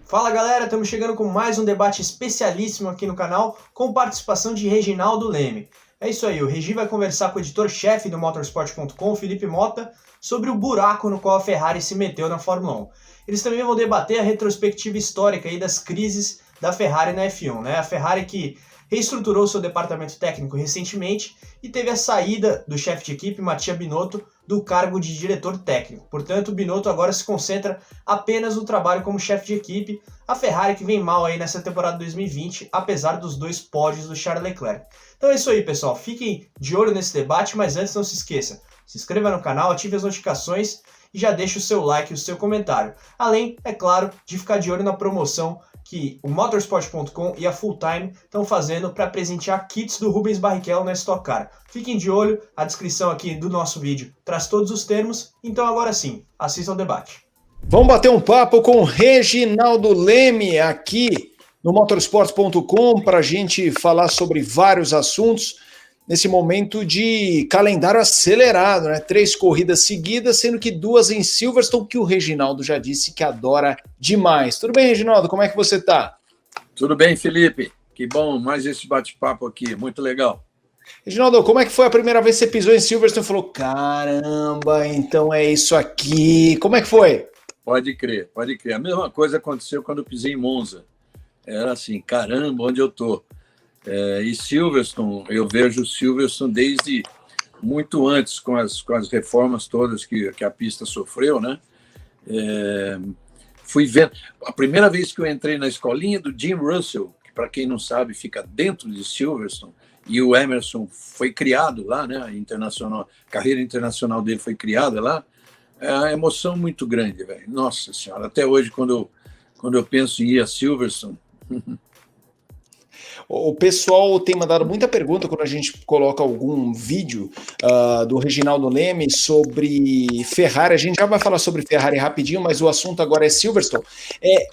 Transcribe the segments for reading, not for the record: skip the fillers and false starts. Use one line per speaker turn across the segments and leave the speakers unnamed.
Fala galera, estamos chegando com mais um debate especialíssimo aqui no canal, com participação de Reginaldo Leme. É isso aí, o Regi vai conversar com o editor-chefe do Motorsport.com, Felipe Mota, sobre o buraco no qual a Ferrari se meteu na Fórmula 1. Eles também vão debater a retrospectiva histórica aí das crises da Ferrari na F1, né? A Ferrari que reestruturou seu departamento técnico recentemente e teve a saída do chefe de equipe, Mattia Binotto, do cargo de diretor técnico. Portanto, o Binotto agora se concentra apenas no trabalho como chefe de equipe, a Ferrari que vem mal aí nessa temporada 2020, apesar dos 2 pódios do Charles Leclerc. Então é isso aí, pessoal. Fiquem de olho nesse debate, mas antes não se esqueça, se inscreva no canal, ative as notificações e já deixe o seu like e o seu comentário. Além, é claro, de ficar de olho na promoção que o Motorsport.com e a Full Time estão fazendo para presentear kits do Rubens Barrichello na Stock Car. Fiquem de olho, a descrição aqui do nosso vídeo traz todos os termos, então agora sim, assista ao debate.
Vamos bater um papo com Reginaldo Leme aqui no Motorsport.com para a gente falar sobre vários assuntos nesse momento de calendário acelerado, né? 3 corridas seguidas, sendo que 2 em Silverstone, que o Reginaldo já disse que adora demais. Tudo bem, Reginaldo? Como é que você tá?
Tudo bem, Felipe. Que bom, mais esse bate-papo aqui, muito legal.
Reginaldo, como é que foi a primeira vez que você pisou em Silverstone e falou, caramba, então é isso aqui. Como é que foi?
Pode crer, pode crer. A mesma coisa aconteceu quando eu pisei em Monza. Era assim, caramba, onde eu tô? E Silverstone, eu vejo Silverstone desde muito antes, com as reformas todas que a pista sofreu, né? Fui vendo. A primeira vez que eu entrei na escolinha do Jim Russell, que para quem não sabe fica dentro de Silverstone, e o Emerson foi criado lá, né? A carreira internacional dele foi criada lá. É uma emoção muito grande, velho. Nossa Senhora, até hoje, quando eu penso em ir a Silverstone.
O pessoal tem mandado muita pergunta quando a gente coloca algum vídeo do Reginaldo Leme sobre Ferrari. A gente já vai falar sobre Ferrari rapidinho, mas o assunto agora é Silverstone.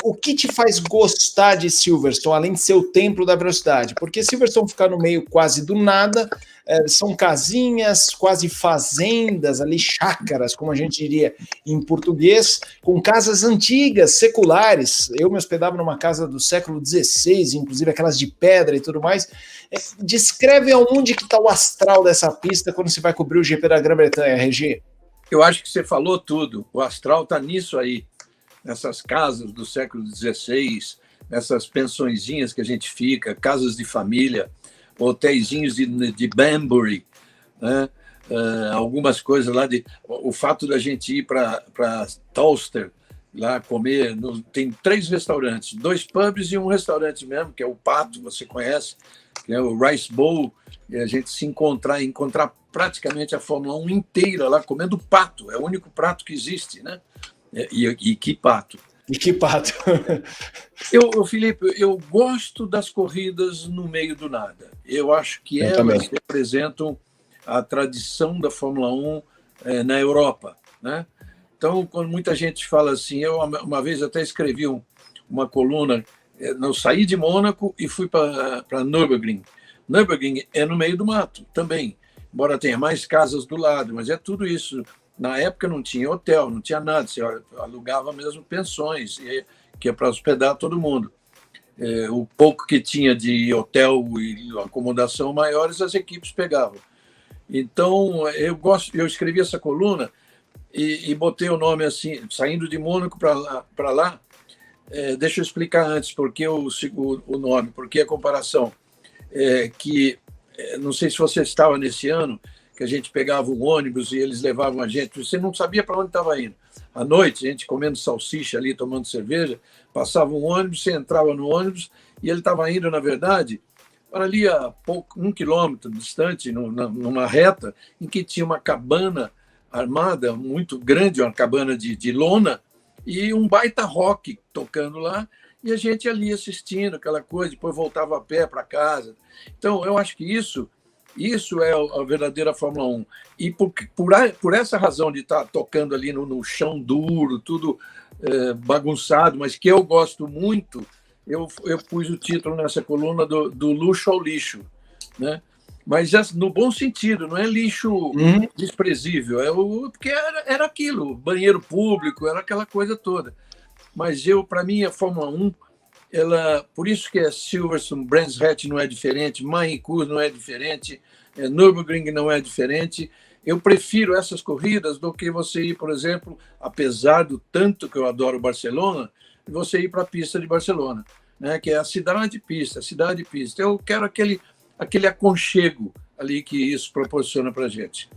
O que te faz gostar de Silverstone, além de ser o templo da velocidade? Porque Silverstone fica no meio quase do nada, são casinhas, quase fazendas, ali chácaras, como a gente diria em português, com casas antigas, seculares. Eu me hospedava numa casa do século XVI, inclusive aquelas de pedra e tudo mais. Descreve aonde que está o astral dessa pista quando você vai cobrir o GP da Grã-Bretanha, Regi.
Eu acho que você falou tudo. O astral está nisso aí, nessas casas do século XVI, nessas pensõezinhas que a gente fica, casas de família, hotéisinhos de Banbury, né? Algumas coisas lá, o fato da gente ir para Towcester, lá comer, tem 3 restaurantes, 2 pubs e um restaurante mesmo, que é o Pato, você conhece, que é o Rice Bowl, e a gente se encontrar praticamente a Fórmula 1 inteira lá comendo pato, é o único prato que existe, né? E que pato.
E que pato.
Felipe, eu gosto das corridas no meio do nada. Eu acho que elas representam a tradição da Fórmula 1 na Europa, né? Então, quando muita gente fala assim, eu uma vez até escrevi uma coluna, eu saí de Mônaco e fui para Nürburgring. Nürburgring é no meio do mato também, embora tenha mais casas do lado, mas é tudo isso. Na época não tinha hotel, não tinha nada, você alugava mesmo pensões, que é para hospedar todo mundo. O pouco que tinha de hotel e acomodação maiores, as equipes pegavam. Então, eu escrevi essa coluna e botei o nome assim, saindo de Mônaco para lá. Deixa eu explicar antes porque o nome, porque a comparação. Não sei se você estava nesse ano, que a gente pegava um ônibus e eles levavam a gente, você não sabia para onde estava indo. À noite, a gente comendo salsicha ali, tomando cerveja, passava um ônibus, você entrava no ônibus e ele estava indo, na verdade, para ali a 1 quilômetro distante, numa reta, em que tinha uma cabana armada muito grande, uma cabana de lona, e um baita rock tocando lá, e a gente ali assistindo aquela coisa, depois voltava a pé para casa. Então, eu acho que isso é a verdadeira Fórmula 1. E por essa razão de estar tocando ali no chão duro, tudo bagunçado, mas que eu gosto muito, eu pus o título nessa coluna do luxo ao lixo, né? Mas no bom sentido, não é lixo desprezível, porque era aquilo, banheiro público, era aquela coisa toda. mas para mim, a Fórmula 1, por isso que Silverstone, Brands Hatch não é diferente, Mahincourt não é diferente, Nürburgring não é diferente. Eu prefiro essas corridas do que você ir, por exemplo, apesar do tanto que eu adoro Barcelona, você ir para a pista de Barcelona, né, que é a cidade-pista, cidade-pista. Eu quero aquele aconchego ali que isso proporciona para a gente.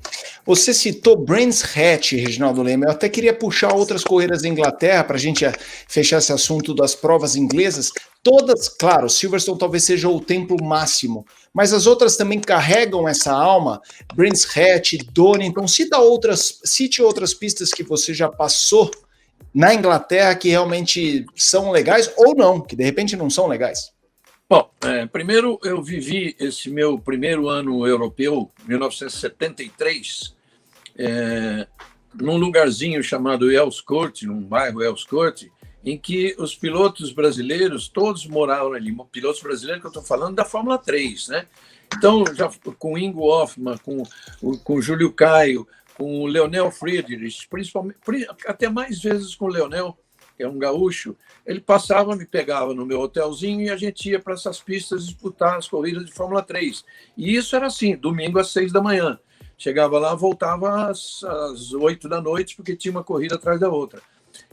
Você citou Brands Hatch, Reginaldo Leme. Eu até queria puxar outras corridas da Inglaterra para a gente fechar esse assunto das provas inglesas. Todas, claro, Silverstone talvez seja o templo máximo, mas as outras também carregam essa alma. Brands Hatch, Donington. Cite outras pistas que você já passou na Inglaterra que realmente são legais ou não, que de repente não são legais.
Bom, primeiro eu vivi esse meu primeiro ano europeu, 1973, num lugarzinho chamado Elscourt, num bairro Elscourt, em que os pilotos brasileiros todos moravam ali. Pilotos brasileiros que eu estou falando da Fórmula 3, né? Então, já com Ingo Hoffmann, com o Júlio Caio, com o Leonel Friedrich, principalmente, até mais vezes com o Leonel, que é um gaúcho, ele passava, me pegava no meu hotelzinho e a gente ia para essas pistas disputar as corridas de Fórmula 3. E isso era assim, domingo às 6 da manhã. Chegava lá, voltava às 8 da noite, porque tinha uma corrida atrás da outra.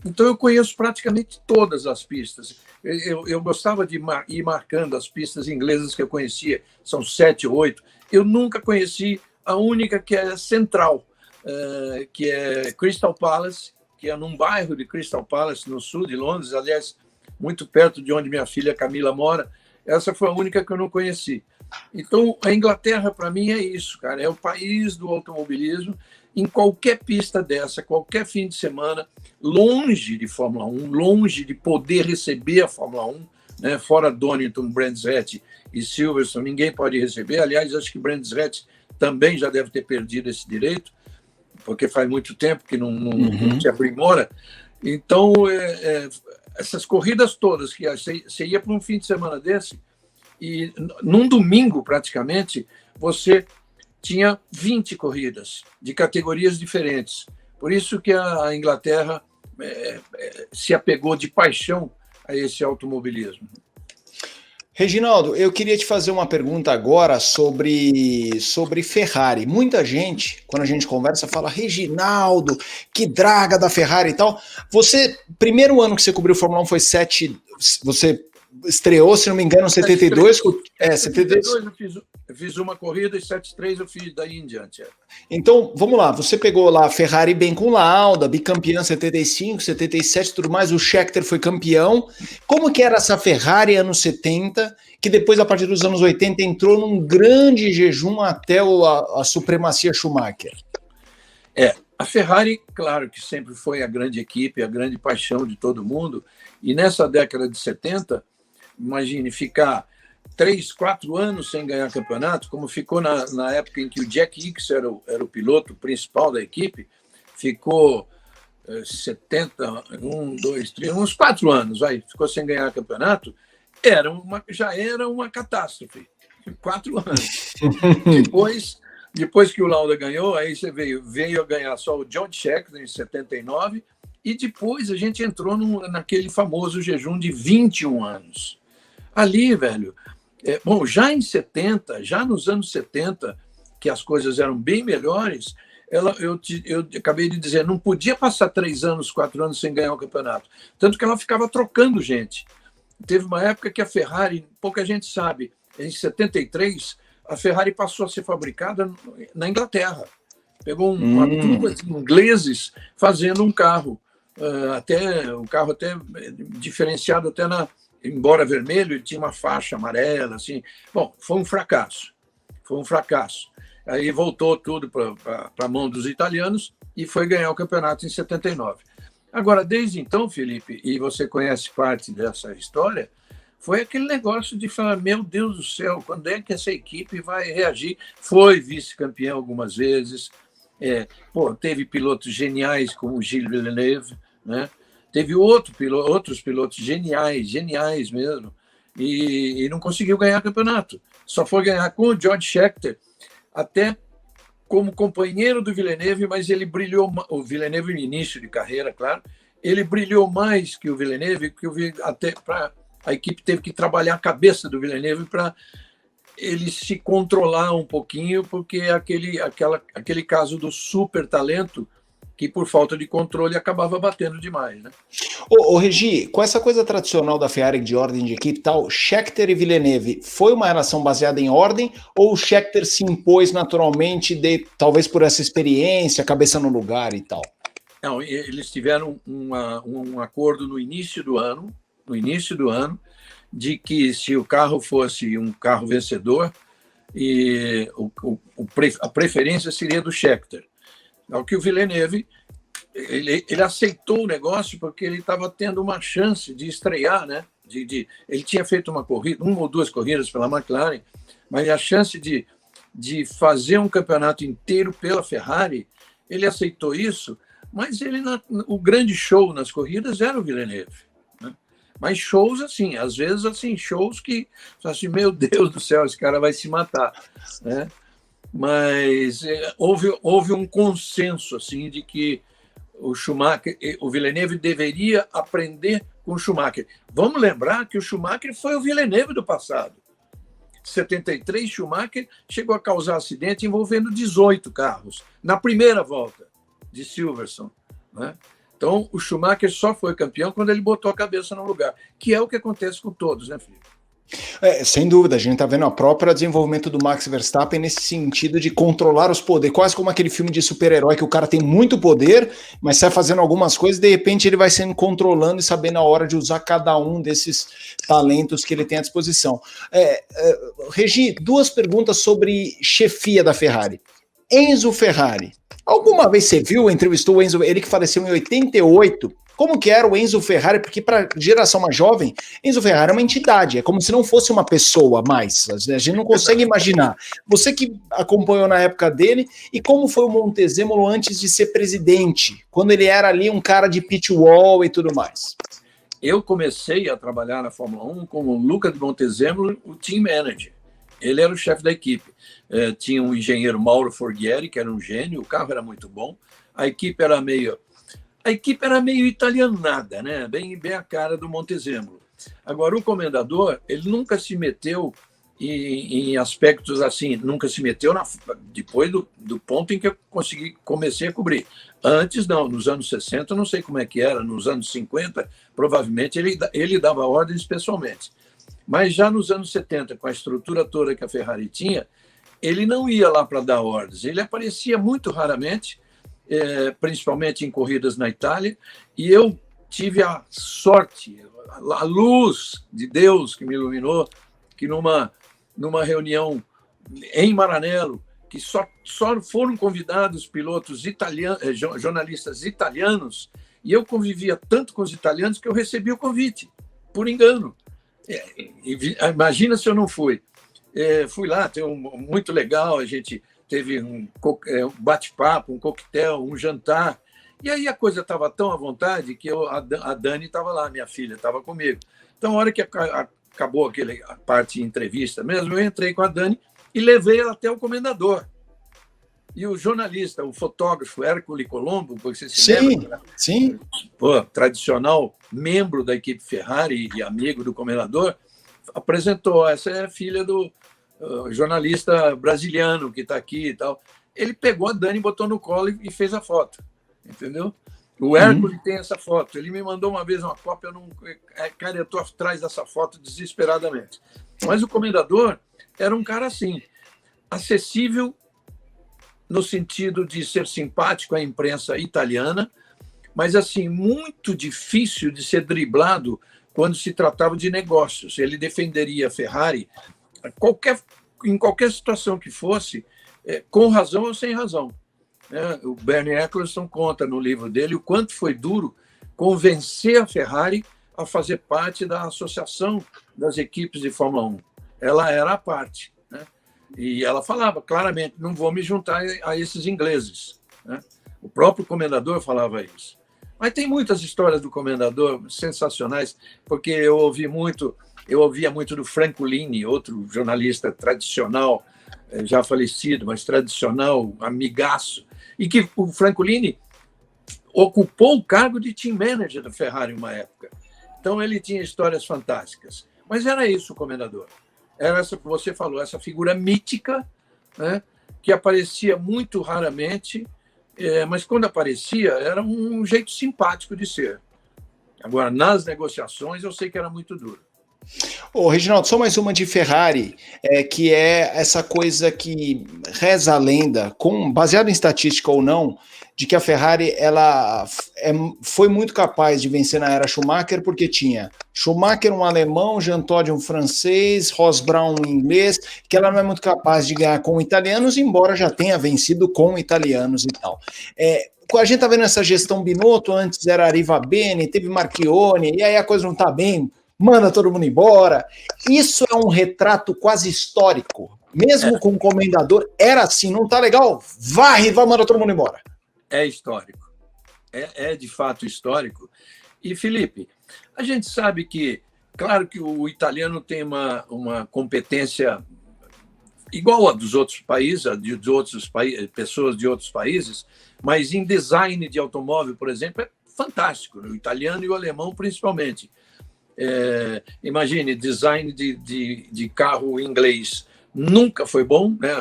Então eu conheço praticamente todas as pistas. Eu gostava de ir marcando as pistas inglesas que eu conhecia, são 7 ou 8. Eu nunca conheci a única que é central, que é Crystal Palace, que é num bairro de Crystal Palace, no sul de Londres, aliás, muito perto de onde minha filha Camila mora. Essa foi a única que eu não conheci. Então, a Inglaterra, para mim, é isso, cara. É o país do automobilismo. Em qualquer pista dessa, qualquer fim de semana, longe de Fórmula 1, longe de poder receber a Fórmula 1, né? Fora Donington, Brands Hatch e Silverstone, ninguém pode receber. Aliás, acho que Brands Hatch também já deve ter perdido esse direito, porque faz muito tempo que não se aprimora. Então, essas corridas todas, que você ia para um fim de semana desse, e num domingo, praticamente, você tinha 20 corridas de categorias diferentes. Por isso que a Inglaterra se apegou de paixão a esse automobilismo.
Reginaldo, eu queria te fazer uma pergunta agora sobre Ferrari. Muita gente, quando a gente conversa, fala: Reginaldo, que draga da Ferrari e tal. Primeiro ano que você cobriu Fórmula 1 foi 7, você estreou, se não me engano, em 72.
72 eu fiz uma corrida e 73 eu fiz daí em diante.
Então, vamos lá, você pegou lá a Ferrari bem com Lauda, bicampeã 75, 77 e tudo mais, o Scheckter foi campeão. Como que era essa Ferrari anos 70, que depois, a partir dos anos 80, entrou num grande jejum até a supremacia Schumacher?
A Ferrari, claro que sempre foi a grande equipe, a grande paixão de todo mundo, e nessa década de 70, imagine ficar 3, 4 anos sem ganhar campeonato, como ficou na época em que o Jack Hicks era o piloto principal da equipe, ficou 70, 1, 2, 3, uns 4 anos, ficou sem ganhar campeonato, já era uma catástrofe. 4 anos. Depois que o Lauda ganhou, aí você veio a ganhar só o John Scheckter em 79, e depois a gente entrou naquele famoso jejum de 21 anos. Ali, velho, já em 70, já nos anos 70, que as coisas eram bem melhores, eu acabei de dizer, não podia passar 3 anos, 4 anos sem ganhar o campeonato. Tanto que ela ficava trocando gente. Teve uma época que a Ferrari, pouca gente sabe, em 73, a Ferrari passou a ser fabricada na Inglaterra. Pegou uma turma de ingleses fazendo um carro, um carro até diferenciado, embora vermelho, ele tinha uma faixa amarela, assim. Bom, foi um fracasso. Aí voltou tudo para a mão dos italianos e foi ganhar o campeonato em 79. Agora, desde então, Felipe, e você conhece parte dessa história, foi aquele negócio de falar: meu Deus do céu, quando é que essa equipe vai reagir? Foi vice-campeão algumas vezes, teve pilotos geniais como o Gilles Villeneuve, né? Teve outros pilotos geniais mesmo, e não conseguiu ganhar campeonato. Só foi ganhar com o George Scheckter, até como companheiro do Villeneuve, mas ele brilhou, o Villeneuve no início de carreira, claro, ele brilhou mais que o Villeneuve, até a equipe teve que trabalhar a cabeça do Villeneuve para ele se controlar um pouquinho, porque aquele caso do super talento que por falta de controle acabava batendo demais, né?
Ô Regi, com essa coisa tradicional da Ferrari de ordem de equipe e tal, Scheckter e Villeneuve, foi uma relação baseada em ordem ou o Scheckter se impôs naturalmente, talvez por essa experiência, cabeça no lugar e tal?
Não, eles tiveram um acordo no início do ano, de que se o carro fosse um carro vencedor, e a preferência seria do Scheckter. Ao que o Villeneuve ele aceitou o negócio porque ele estava tendo uma chance de estrear, né? Ele tinha feito uma ou duas corridas pela McLaren, mas a chance de fazer um campeonato inteiro pela Ferrari, ele aceitou isso, mas o grande show nas corridas era o Villeneuve, né? Mas shows assim, às vezes assim, shows que assim, meu Deus do céu, esse cara vai se matar, né? Mas houve um consenso assim de que o Villeneuve deveria aprender com o Schumacher. Vamos lembrar que o Schumacher foi o Villeneuve do passado. Em 73, Schumacher chegou a causar acidente envolvendo 18 carros na primeira volta de Silverstone, né? Então, o Schumacher só foi campeão quando ele botou a cabeça no lugar, que é o que acontece com todos, né, Felipe?
Sem dúvida, a gente está vendo o próprio desenvolvimento do Max Verstappen nesse sentido de controlar os poderes, quase como aquele filme de super-herói que o cara tem muito poder, mas sai fazendo algumas coisas e de repente ele vai sendo controlando e sabendo a hora de usar cada um desses talentos que ele tem à disposição. Regi, duas perguntas sobre chefia da Ferrari. Enzo Ferrari, alguma vez você viu, entrevistou o Enzo, ele que faleceu em 88, como que era o Enzo Ferrari? Porque para geração mais jovem, Enzo Ferrari é uma entidade, é como se não fosse uma pessoa mais, a gente não consegue imaginar. Você que acompanhou na época dele, e como foi o Montezemolo antes de ser presidente, quando ele era ali um cara de pit wall e tudo mais?
Eu comecei a trabalhar na Fórmula 1 com o Luca de Montezemolo, o team manager. Ele era o chefe da equipe. Tinha um engenheiro Mauro Forghieri, que era um gênio, o carro era muito bom, a equipe era meio italianada, né? Bem a cara do Montezemolo. Agora, o comendador, ele nunca se meteu em aspectos assim, nunca se meteu depois do ponto em que eu comecei a cobrir. Antes, não, nos anos 60, não sei como é que era, nos anos 50, provavelmente ele dava ordens pessoalmente. Mas já nos anos 70, com a estrutura toda que a Ferrari tinha, ele não ia lá para dar ordens, ele aparecia muito raramente, principalmente em corridas na Itália, e eu tive a sorte, a luz de Deus que me iluminou, que numa reunião em Maranello, que só foram convidados pilotos italianos, jornalistas italianos, e eu convivia tanto com os italianos que eu recebi o convite, por engano. Imagina se eu não fui. Fui lá, muito legal, a gente teve um bate-papo, um coquetel, um jantar, e aí a coisa estava tão à vontade que a Dani estava lá, minha filha estava comigo. Então, a hora que acabou a parte de entrevista mesmo, eu entrei com a Dani e levei ela até o comendador. E o jornalista, o fotógrafo Hércules Colombo, porque você se lembra?
Sim.
Tradicional membro da equipe Ferrari e amigo do comendador, apresentou, essa é a filha do jornalista brasiliano que está aqui e tal. Ele pegou a Dani, botou no colo e fez a foto, entendeu? O Hércules tem essa foto. Ele me mandou uma vez uma cópia, cara, eu estou atrás dessa foto desesperadamente. Mas o comendador era um cara assim, acessível no sentido de ser simpático à imprensa italiana, mas assim, muito difícil de ser driblado quando se tratava de negócios. Ele defenderia a Ferrari em qualquer situação que fosse, com razão ou sem razão. O Bernie Eccleston conta no livro dele o quanto foi duro convencer a Ferrari a fazer parte da associação das equipes de Fórmula 1. Ela era a parte, né? E ela falava claramente, não vou me juntar a esses ingleses, né? O próprio comendador falava isso. Mas tem muitas histórias do comendador sensacionais, porque eu ouvia muito do Francolini, outro jornalista tradicional, já falecido, mas tradicional, amigaço, e que o Francolini ocupou o cargo de team manager da Ferrari uma época. Então ele tinha histórias fantásticas. Mas era isso, o Comendador. Era essa que você falou, essa figura mítica, né, que aparecia muito raramente, mas quando aparecia era um jeito simpático de ser. Agora, nas negociações, eu sei que era muito duro.
Ô, Reginaldo, só mais uma de Ferrari, que é essa coisa que reza a lenda, baseado em estatística ou não, de que a Ferrari foi muito capaz de vencer na era Schumacher, porque tinha Schumacher, um alemão, Jean Todt, um francês, Ross Brown, um inglês, que ela não é muito capaz de ganhar com italianos, embora já tenha vencido com italianos e tal. A gente tá vendo essa gestão Binotto, antes era Arriva Bene, teve Marchione, e aí a coisa não tá bem, manda todo mundo embora. Isso é um retrato quase histórico. Mesmo com o comendador, era assim, não tá legal? Vai mandar todo mundo embora.
É histórico. É de fato histórico. E, Felipe, a gente sabe que, claro que o italiano tem uma competência igual a dos outros países, pessoas de outros países, mas em design de automóvel, por exemplo, é fantástico. O italiano e o alemão, principalmente. Imagine, design de carro inglês nunca foi bom, né?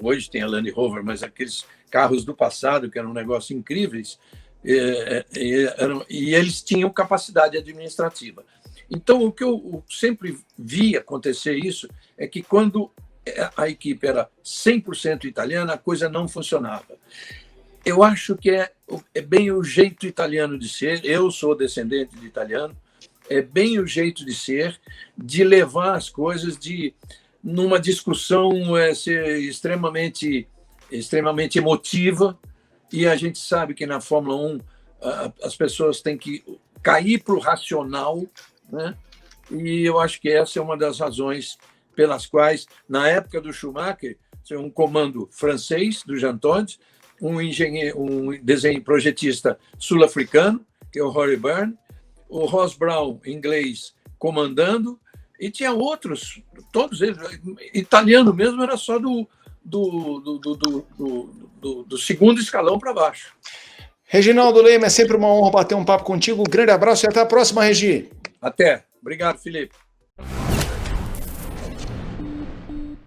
Hoje tem a Land Rover, mas aqueles carros do passado que eram um negócio incríveis, e eles tinham capacidade administrativa. Então, o que eu sempre vi acontecer isso é que quando a equipe era 100% italiana, a coisa não funcionava. Eu acho que é bem o jeito italiano de ser. Eu sou descendente de italiano. É bem o jeito de ser, de levar as coisas, numa discussão ser extremamente emotiva, e a gente sabe que na Fórmula 1 as pessoas têm que cair para o racional, né? E eu acho que essa é uma das razões pelas quais, na época do Schumacher, um comando francês, do Jean Todt, um desenho projetista sul-africano, que é o Rory Byrne, o Ross Brown, inglês, comandando, e tinha outros, todos eles, italiano mesmo, era só do segundo escalão para baixo.
Reginaldo Leme, é sempre uma honra bater um papo contigo. Um grande abraço e até a próxima, Regi.
Até. Obrigado, Felipe.